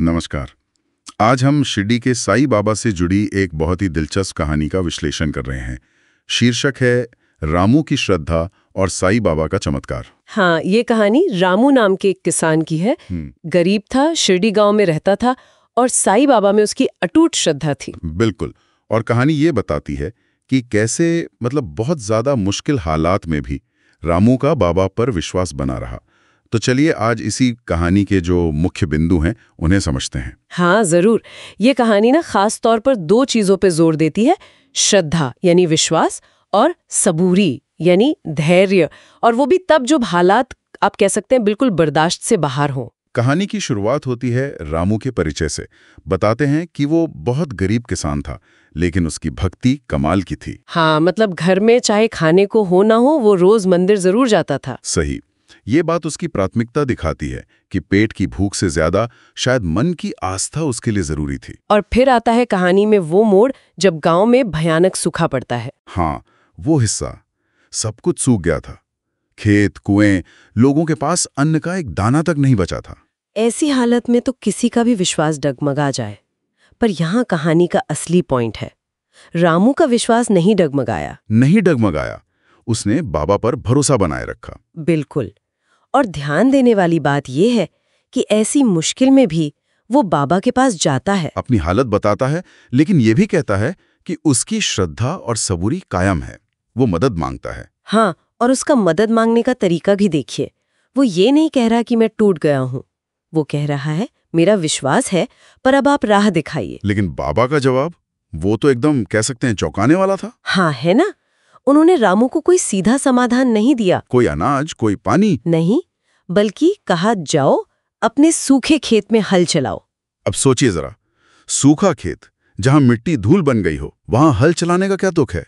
नमस्कार। आज हम शिरडी के साईं बाबा से जुड़ी एक बहुत ही दिलचस्प कहानी का विश्लेषण कर रहे हैं। शीर्षक है रामू की श्रद्धा और साईं बाबा का चमत्कार। हाँ, ये कहानी रामू नाम के एक किसान की है। गरीब था, शिरडी गांव में रहता था और साईं बाबा में उसकी अटूट श्रद्धा थी। बिल्कुल। और कहानी ये बताती है कि कैसे बहुत ज्यादा मुश्किल हालात में भी रामू का बाबा पर विश्वास बना रहा। तो चलिए आज इसी कहानी के जो मुख्य बिंदु हैं उन्हें समझते हैं। हाँ जरूर। ये कहानी ना खास तौर पर दो चीजों पे जोर देती है, श्रद्धा यानी विश्वास और सबूरी यानी धैर्य, और वो भी तब जब हालात आप कह सकते हैं बिल्कुल बर्दाश्त से बाहर हों। कहानी की शुरुआत होती है रामू के परिचय से। बताते हैं कि वो बहुत गरीब किसान था, लेकिन उसकी भक्ति कमाल की थी। हाँ, मतलब घर में चाहे खाने को हो ना हो, वो रोज मंदिर जरूर जाता था। सही। ये बात उसकी प्राथमिकता दिखाती है कि पेट की भूख से ज्यादा शायद मन की आस्था उसके लिए जरूरी थी। और फिर आता है कहानी में वो मोड़ जब गांव में भयानक सूखा पड़ता है। हाँ, वो हिस्सा। सब कुछ सूख गया था। खेत, कुएं, लोगों के पास अन्न का एक दाना तक नहीं बचा था। ऐसी हालत में तो किसी का भी विश्वास डगमगा जाए। पर यहाँ कहानी का असली पॉइंट है, रामू का विश्वास नहीं डगमगाया। उसने बाबा पर भरोसा बनाए रखा। बिल्कुल। और ध्यान देने वाली बात यह है कि ऐसी मुश्किल में भी वो बाबा के पास जाता है, अपनी हालत बताता है, लेकिन ये भी कहता है कि उसकी श्रद्धा और सबूरी कायम है। वो मदद मांगता है। हाँ, और उसका मदद मांगने का तरीका भी देखिए। वो ये नहीं कह रहा कि मैं टूट गया हूँ। वो कह रहा है मेरा विश्वास है, पर अब आप राह दिखाइए। लेकिन बाबा का जवाब, वो तो एकदम कह सकते हैं चौंकाने वाला था। हाँ, है ना। उन्होंने रामू को कोई सीधा समाधान नहीं दिया, कोई अनाज, कोई पानी नहीं, बल्कि कहा जाओ अपने सूखे खेत में हल चलाओ। अब सोचिए जरा, सूखा खेत जहां मिट्टी धूल बन गई हो, वहां हल चलाने का क्या तुक है?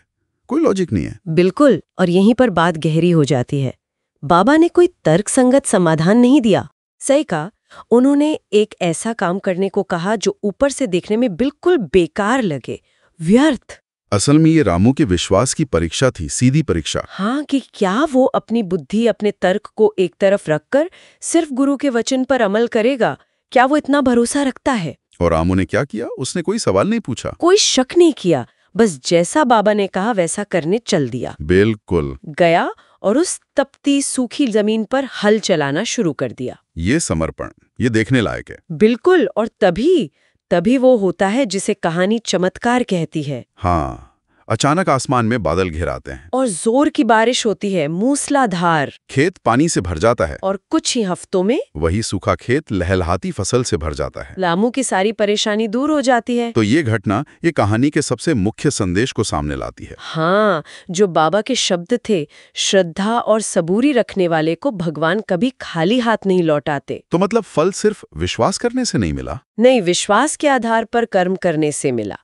कोई लॉजिक नहीं है। बिल्कुल। और यहीं पर बात गहरी हो जाती है। बाबा ने कोई तर्कसंगत समाधान नहीं दिया। सही कहा, उन्होंने एक ऐसा काम करने को कहा जो ऊपर से देखने में बिल्कुल बेकार लगे, व्यर्थ। असल में ये रामू के विश्वास की परीक्षा थी, सीधी परीक्षा। हाँ, कि क्या वो अपनी बुद्धि, अपने तर्क को एक तरफ रखकर सिर्फ गुरु के वचन पर अमल करेगा? क्या वो इतना भरोसा रखता है? और रामू ने क्या किया? उसने कोई सवाल नहीं पूछा, कोई शक नहीं किया, बस जैसा बाबा ने कहा वैसा करने चल दिया। बिल्कुल गया और उस तपती सूखी जमीन पर हल चलाना शुरू कर दिया। ये समर्पण, ये देखने लायक है। बिल्कुल। और तभी वो होता है जिसे कहानी चमत्कार कहती है। हाँ, अचानक आसमान में बादल घिर आते हैं और जोर की बारिश होती है, मूसलाधार। खेत पानी से भर जाता है और कुछ ही हफ्तों में वही सूखा खेत लहलहाती फसल से भर जाता है। रामू की सारी परेशानी दूर हो जाती है। तो ये घटना ये कहानी के सबसे मुख्य संदेश को सामने लाती है। हाँ, जो बाबा के शब्द थे, श्रद्धा और सबूरी रखने वाले को भगवान कभी खाली हाथ नहीं लौटाते। तो मतलब फल सिर्फ विश्वास करने से नहीं मिला? नहीं, विश्वास के आधार पर कर्म करने से मिला,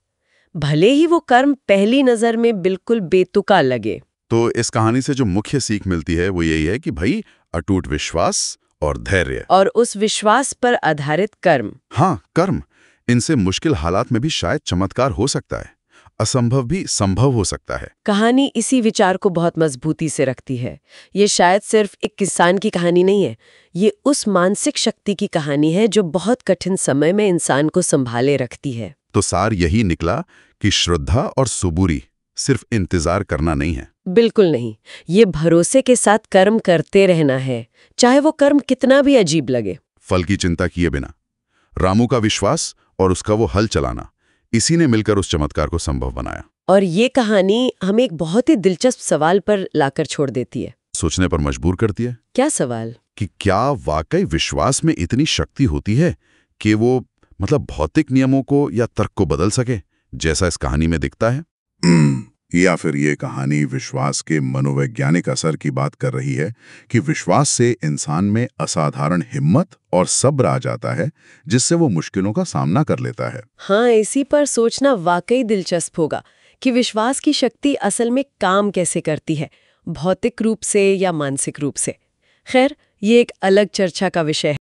भले ही वो कर्म पहली नजर में बिल्कुल बेतुका लगे। तो इस कहानी से जो मुख्य सीख मिलती है वो यही है कि भाई, अटूट विश्वास और धैर्य और उस विश्वास पर आधारित कर्म। हाँ, कर्म। इनसे मुश्किल हालात में भी शायद चमत्कार हो सकता है, असंभव भी संभव हो सकता है। कहानी इसी विचार को बहुत मजबूती से रखती है। ये शायद सिर्फ एक किसान की कहानी नहीं है, ये उस मानसिक शक्ति की कहानी है जो बहुत कठिन समय में इंसान को संभाले रखती है। तो सार यही निकला कि श्रद्धा और सबूरी सिर्फ इंतजार करना नहीं है। बिल्कुल नहीं, ये भरोसे के साथ कर्म करते रहना है, चाहे वो कर्म कितना भी अजीब लगे। फल की चिंता किए बिना रामू का विश्वास और उसका वो हल चलाना, इसी ने मिलकर उस चमत्कार को संभव बनाया। और ये कहानी हमें एक बहुत ही दिलचस्प सवाल पर लाकर छोड़ देती है, सोचने पर मजबूर करती है। क्या सवाल? कि क्या वाकई विश्वास में इतनी शक्ति होती है कि वो भौतिक नियमों को या तर्क को बदल सके, जैसा इस कहानी में दिखता है? या फिर ये कहानी विश्वास के मनोवैज्ञानिक असर की बात कर रही है कि विश्वास से इंसान में असाधारण हिम्मत और सब्र आ जाता है, जिससे वो मुश्किलों का सामना कर लेता है। हाँ, इसी पर सोचना वाकई दिलचस्प होगा कि विश्वास की शक्ति असल में काम कैसे करती है, भौतिक रूप से या मानसिक रूप से। खैर, ये एक अलग चर्चा का विषय है।